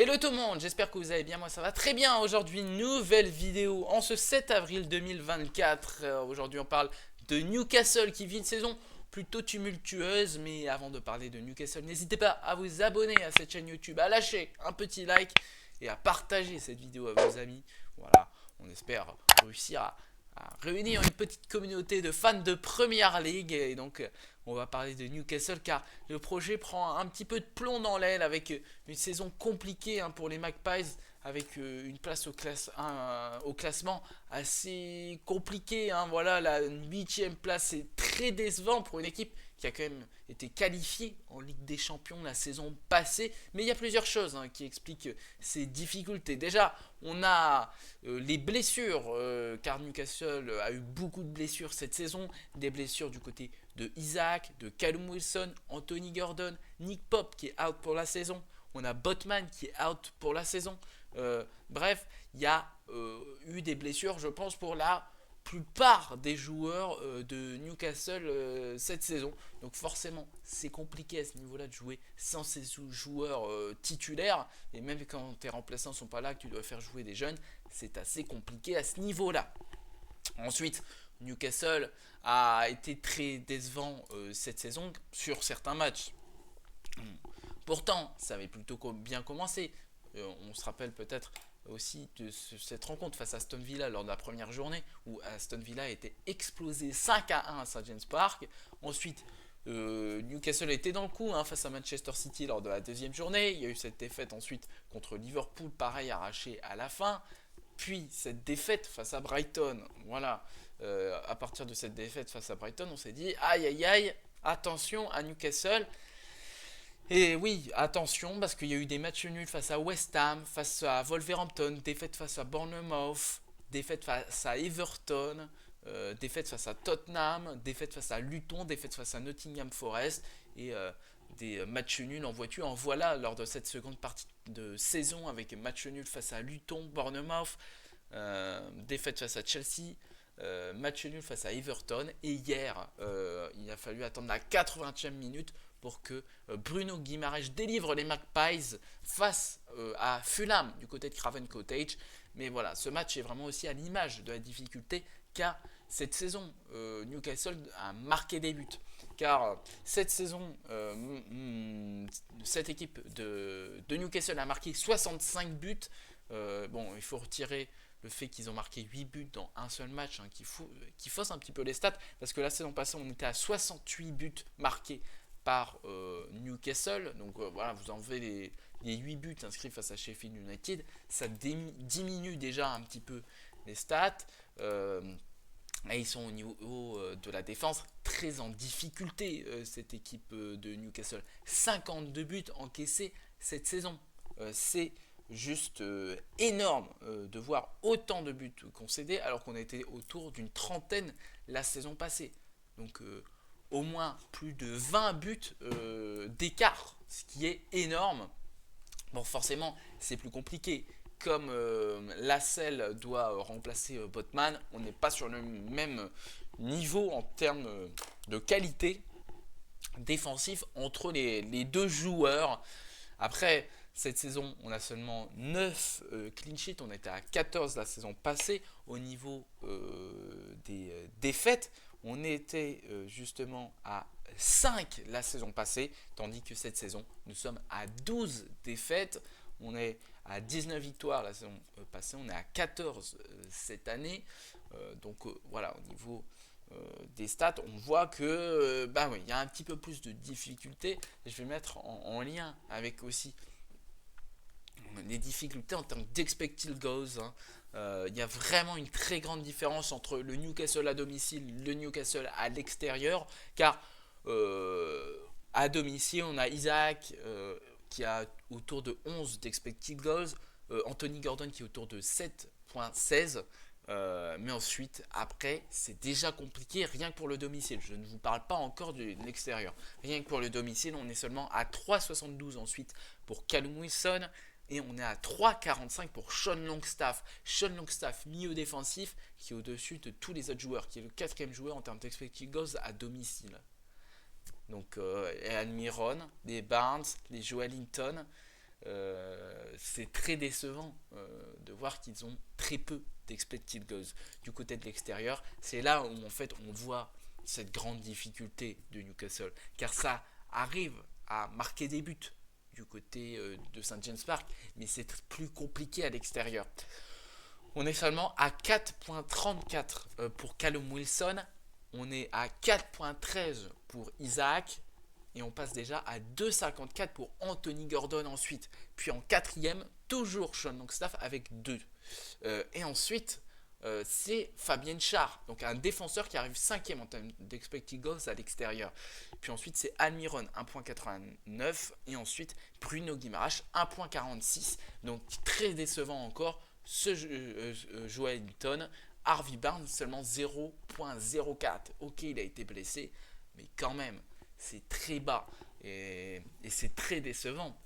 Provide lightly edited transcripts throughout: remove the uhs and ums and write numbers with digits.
Hello tout le monde, j'espère que vous allez bien, moi ça va très bien. Aujourd'hui, nouvelle vidéo en ce 7 avril 2024. Aujourd'hui on parle de Newcastle qui vit une saison plutôt tumultueuse. Mais avant de parler de Newcastle, n'hésitez pas à vous abonner à cette chaîne YouTube, à lâcher un petit like et à partager cette vidéo à vos amis. Voilà, on espère réussir à réunir une petite communauté de fans de Première League. Et donc on va parler de Newcastle car le projet prend un petit peu de plomb dans l'aile avec une saison compliquée pour les Magpies, avec une place au classement assez compliquée. Voilà, la 8e place, c'est très décevant pour une équipe qui a quand même été qualifiée en Ligue des Champions la saison passée. Mais il y a plusieurs choses qui expliquent ces difficultés. Déjà, on a les blessures, car Newcastle a eu beaucoup de blessures cette saison. Des blessures du côté de Isaac, de Callum Wilson, Anthony Gordon, Nick Pope qui est out pour la saison. On a Botman qui est out pour la saison. Bref, il y a eu des blessures, je pense, pour la plupart des joueurs de Newcastle cette saison. Donc forcément, c'est compliqué à ce niveau-là de jouer sans ces joueurs titulaires. Et même quand tes remplaçants ne sont pas là, que tu dois faire jouer des jeunes, c'est assez compliqué à ce niveau-là. Ensuite, Newcastle a été très décevant cette saison sur certains matchs. Pourtant, ça avait plutôt bien commencé. On se rappelle peut-être aussi de cette rencontre face à Aston Villa lors de la première journée où Aston Villa a été explosé 5-1 à St James Park. Ensuite, Newcastle était dans le coup face à Manchester City lors de la deuxième journée. Il y a eu cette défaite ensuite contre Liverpool, pareil, arrachée à la fin. Puis cette défaite face à Brighton. Voilà, à partir de cette défaite face à Brighton, on s'est dit aïe aïe aïe, attention à Newcastle. Et oui, attention, parce qu'il y a eu des matchs nuls face à West Ham, face à Wolverhampton, défaite face à Bournemouth, défaite face à Everton, défaite face à Tottenham, défaite face à Luton, défaite face à Nottingham Forest, et des matchs nuls en voiture. En voilà lors de cette seconde partie de saison avec match nul face à Luton, Bournemouth, défaite face à Chelsea, match nul face à Everton. Et hier, il a fallu attendre la 80e minute pour que Bruno Guimaraes délivre les Magpies face à Fulham du côté de Craven Cottage. Mais voilà, ce match est vraiment aussi à l'image de la difficulté car cette saison, Newcastle a marqué des buts. Car cette saison, cette équipe de Newcastle a marqué 65 buts. Bon, il faut retirer le fait qu'ils ont marqué 8 buts dans un seul match, qui fausse un petit peu les stats, parce que la saison passée, on était à 68 buts marqués par Newcastle. Donc voilà, vous enlevez les 8 buts inscrits face à Sheffield United, ça diminue déjà un petit peu les stats. Et ils sont au niveau de la défense très en difficulté, cette équipe de Newcastle. 52 buts encaissés cette saison. C'est juste énorme de voir autant de buts concédés alors qu'on était autour d'une trentaine la saison passée. Donc au moins plus de 20 buts d'écart, ce qui est énorme. Bon, forcément, c'est plus compliqué. Comme Lascelles doit remplacer Botman, on n'est pas sur le même niveau en termes de qualité défensif entre les deux joueurs. Après, cette saison, on a seulement 9 clean sheets. On était à 14 la saison passée. Au niveau des défaites, on était justement à 5 la saison passée, tandis que cette saison, nous sommes à 12 défaites. On est à 19 victoires la saison passée, on est à 14 cette année. Donc voilà, au niveau des stats, on voit que oui, il y a un petit peu plus de difficultés. Je vais mettre en lien avec aussi les difficultés en termes d'expected goals. Il y a vraiment une très grande différence entre le Newcastle à domicile, le Newcastle à l'extérieur, car à domicile, on a Isaac qui a autour de 11 d'expected goals, Anthony Gordon qui est autour de 7.16. Mais ensuite, après, c'est déjà compliqué rien que pour le domicile. Je ne vous parle pas encore de l'extérieur. Rien que pour le domicile, on est seulement à 3,72 ensuite pour Callum Wilson. Et on est à 3,45 pour Sean Longstaff. Sean Longstaff, milieu défensif, qui est au-dessus de tous les autres joueurs, qui est le 4e joueur en termes d'expected goals à domicile. Donc, Almiron, les Barnes, les Joelinton, c'est très décevant de voir qu'ils ont très peu d'expected goals du côté de l'extérieur. C'est là où en fait on voit cette grande difficulté de Newcastle, car ça arrive à marquer des buts du côté de St James Park, mais c'est plus compliqué à l'extérieur. On est seulement à 4.34 pour Callum Wilson, on est à 4.13 pour Isaac, et on passe déjà à 2,54 pour Anthony Gordon ensuite. Puis en quatrième, toujours Sean Longstaff avec 2. Et ensuite, c'est Fabien Schär, donc un défenseur qui arrive cinquième en termes d'expected goals à l'extérieur. Puis ensuite, c'est Almiron, 1.89. Et ensuite, Bruno Guimaraes, 1.46. Donc très décevant encore, ce Joe Linton. Harvey Barnes, seulement 0.04. Ok, il a été blessé, mais quand même, c'est très bas et c'est très décevant.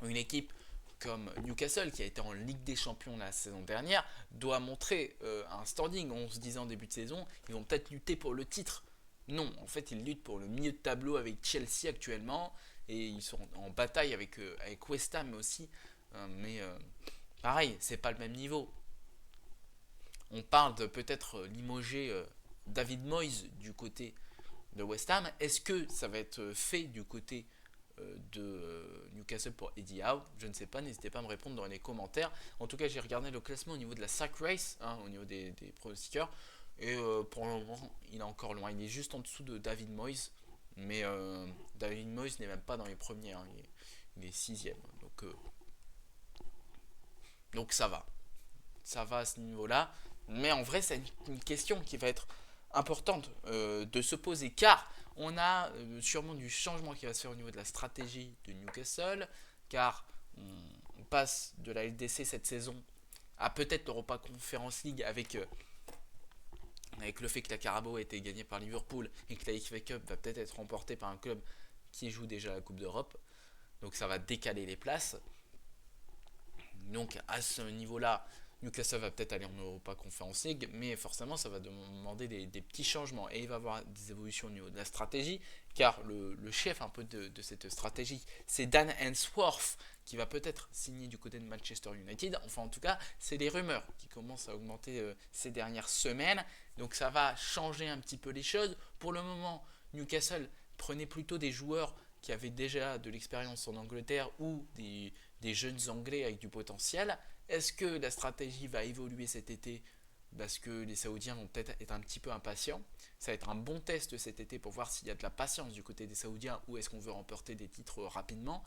Une équipe comme Newcastle, qui a été en Ligue des Champions la saison dernière, doit montrer un standing. On se disait en début de saison, ils vont peut-être lutter pour le titre. Non, en fait, ils luttent pour le milieu de tableau avec Chelsea actuellement, et ils sont en bataille avec West Ham aussi. Mais pareil, c'est pas le même niveau. On parle de peut-être limoger David Moyes du côté de West Ham. Est-ce que ça va être fait du côté de Newcastle pour Eddie Howe? Je ne sais pas, n'hésitez pas à me répondre dans les commentaires. En tout cas, j'ai regardé le classement au niveau de la sack race, au niveau des pronostiqueurs, et pour le moment, il est encore loin. Il est juste en dessous de David Moyes, mais David Moyes n'est même pas dans les premiers, il est sixième. Donc ça va. Ça va à ce niveau-là. Mais en vrai, c'est une question qui va être importante de se poser, car on a sûrement du changement qui va se faire au niveau de la stratégie de Newcastle, car on passe de la LDC cette saison à peut-être l'Europa Conference League avec le fait que la Carabao a été gagnée par Liverpool et que la FA Cup va peut-être être remportée par un club qui joue déjà la Coupe d'Europe. Donc ça va décaler les places. Donc à ce niveau-là, Newcastle va peut-être aller en Europa Conference League, mais forcément ça va demander des petits changements et il va y avoir des évolutions au niveau de la stratégie, car le chef un peu de cette stratégie, c'est Dan Ainsworth, qui va peut-être signer du côté de Manchester United. Enfin en tout cas, c'est des rumeurs qui commencent à augmenter ces dernières semaines, donc ça va changer un petit peu les choses. Pour le moment, Newcastle prenait plutôt des joueurs qui avaient déjà de l'expérience en Angleterre ou des jeunes Anglais avec du potentiel. Est-ce que la stratégie va évoluer cet été parce que les Saoudiens vont peut-être être un petit peu impatients? Ça va être un bon test cet été pour voir s'il y a de la patience du côté des Saoudiens ou est-ce qu'on veut remporter des titres rapidement,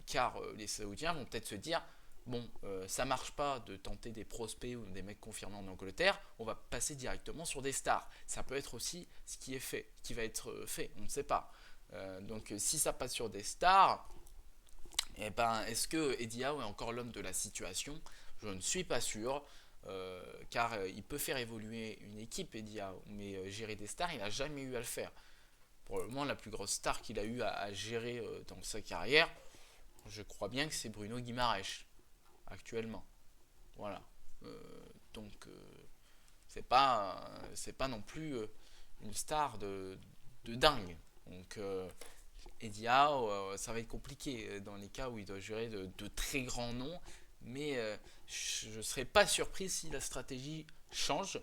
car les Saoudiens vont peut-être se dire bon, ça marche pas de tenter des prospects ou des mecs confirmés en Angleterre, on va passer directement sur des stars. Ça peut être aussi ce qui est fait, qui va être fait, on ne sait pas. Donc si ça passe sur des stars, eh ben, est-ce que Eddie Howe est encore l'homme de la situation? Je ne suis pas sûr, car il peut faire évoluer une équipe, Eddie Howe, mais gérer des stars, il n'a jamais eu à le faire. Pour le moment, la plus grosse star qu'il a eu à gérer dans sa carrière, je crois bien que c'est Bruno Guimaraes, actuellement. Voilà. Donc, c'est pas non plus une star de dingue. Donc, Eddie Howe, ça va être compliqué dans les cas où il doit gérer de très grands noms, mais je ne serais pas surpris si la stratégie change.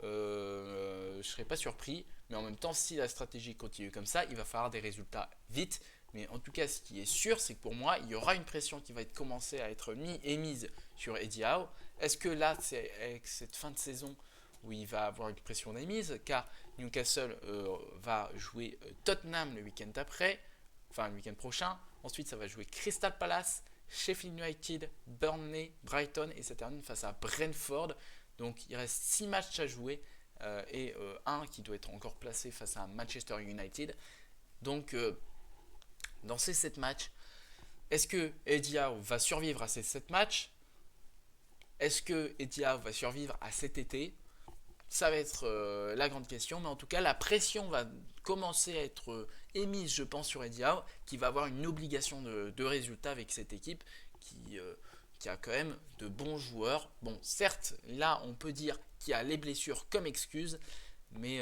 Je ne serais pas surpris, mais en même temps, si la stratégie continue comme ça, il va falloir des résultats vite. Mais en tout cas, ce qui est sûr, c'est que pour moi, il y aura une pression qui va être commencée à être mise sur Eddie Howe. Est-ce que là, c'est avec cette fin de saison où il va avoir une pression émise, car Newcastle va jouer Tottenham le week-end après, enfin le week-end prochain. Ensuite, ça va jouer Crystal Palace, Sheffield United, Burnley, Brighton et ça termine face à Brentford. Donc il reste 6 matchs à jouer et un qui doit être encore placé face à Manchester United. Donc dans ces 7 matchs, est-ce que Eddie Howe va survivre à ces 7 matchs? Est-ce que Eddie Howe va survivre à cet été? Ça va être la grande question, mais en tout cas la pression va commencer à être émise, je pense, sur Eddie Howe, qui va avoir une obligation de résultat avec cette équipe qui a quand même de bons joueurs. Bon, certes, là on peut dire qu'il y a les blessures comme excuse, mais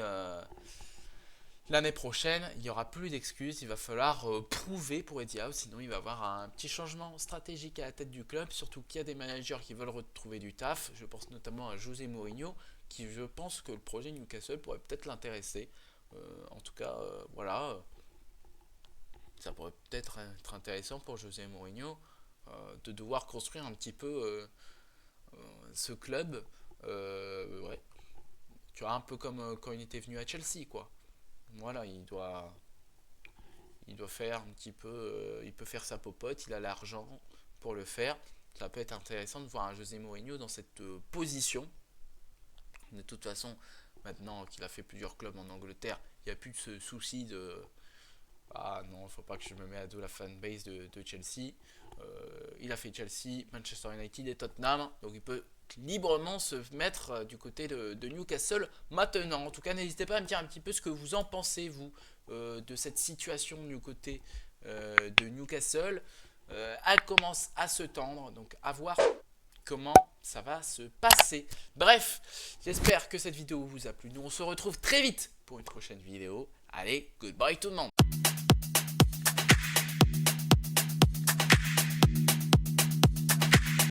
l'année prochaine, il n'y aura plus d'excuses, il va falloir prouver pour Eddie Howe, sinon il va y avoir un petit changement stratégique à la tête du club, surtout qu'il y a des managers qui veulent retrouver du taf. Je pense notamment à José Mourinho, qui je pense que le projet Newcastle pourrait peut-être l'intéresser. En tout cas, voilà, ça pourrait peut-être être intéressant pour José Mourinho de devoir construire un petit peu ce club. Ouais. Tu vois, un peu comme quand il était venu à Chelsea, quoi. Voilà, il doit faire un petit peu, il peut faire sa popote, il a l'argent pour le faire. Ça peut être intéressant de voir un José Mourinho dans cette position. De toute façon, maintenant qu'il a fait plusieurs clubs en Angleterre, il n'y a plus de ce souci de ah non, il ne faut pas que je me mette à dos la fanbase de Chelsea. Il a fait Chelsea, Manchester United et Tottenham, donc il peut librement se mettre du côté de Newcastle maintenant. En tout cas, n'hésitez pas à me dire un petit peu ce que vous en pensez, vous, de cette situation du côté de Newcastle. Elle commence à se tendre, donc à voir comment ça va se passer. Bref, j'espère que cette vidéo vous a plu. Nous, on se retrouve très vite pour une prochaine vidéo. Allez, goodbye tout le monde.